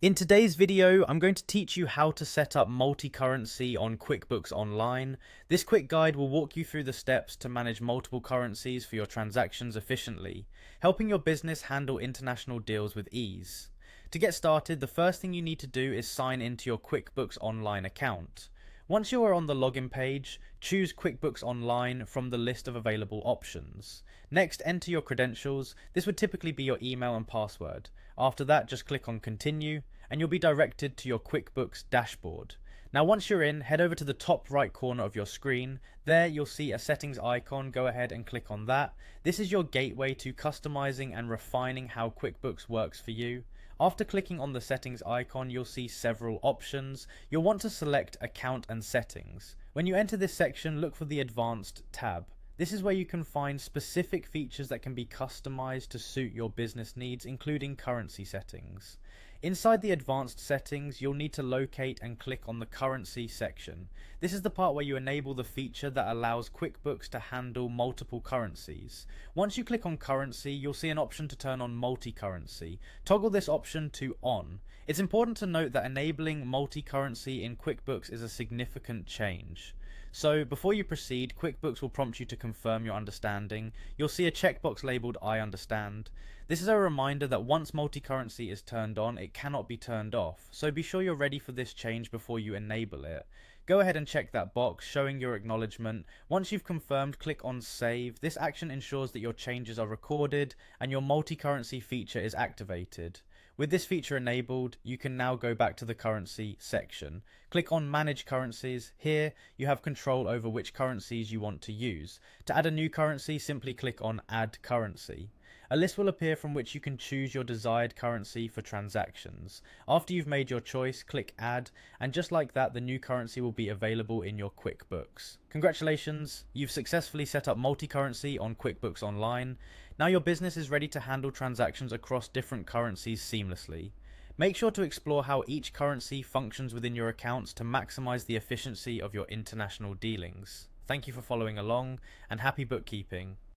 In today's video, I'm going to teach you how to set up multi-currency on QuickBooks Online. This quick guide will walk you through the steps to manage multiple currencies for your transactions efficiently, helping your business handle international deals with ease. To get started, the first thing you need to do is sign into your QuickBooks Online account. Once you are on the login page, choose QuickBooks Online from the list of available options. Next, enter your credentials. This would typically be your email and password. After that, just click on Continue, and you'll be directed to your QuickBooks dashboard. Now once you're in, head over to the top right corner of your screen. There you'll see a settings icon. Go ahead and click on that. This is your gateway to customizing and refining how QuickBooks works for you. After clicking on the settings icon, you'll see several options. You'll want to select Account and Settings. When you enter this section, look for the Advanced tab. This is where you can find specific features that can be customized to suit your business needs, including currency settings. Inside the advanced settings, you'll need to locate and click on the currency section. This is the part where you enable the feature that allows QuickBooks to handle multiple currencies. Once you click on currency, you'll see an option to turn on multi-currency. Toggle this option to on. It's important to note that enabling multi-currency in QuickBooks is a significant change. So before you proceed, QuickBooks will prompt you to confirm your understanding. You'll see a checkbox labeled I understand. This is a reminder that once multi-currency is turned on, it cannot be turned off. So be sure you're ready for this change before you enable it. Go ahead and check that box showing your acknowledgement. Once you've confirmed, click on Save. This action ensures that your changes are recorded and your multi-currency feature is activated. With this feature enabled, you can now go back to the currency section. Click on Manage Currencies. Here, you have control over which currencies you want to use. To add a new currency, simply click on Add Currency. A list will appear from which you can choose your desired currency for transactions. After you've made your choice, click Add, and just like that, the new currency will be available in your QuickBooks. Congratulations, you've successfully set up multi-currency on QuickBooks Online. Now your business is ready to handle transactions across different currencies seamlessly. Make sure to explore how each currency functions within your accounts to maximize the efficiency of your international dealings. Thank you for following along, and happy bookkeeping.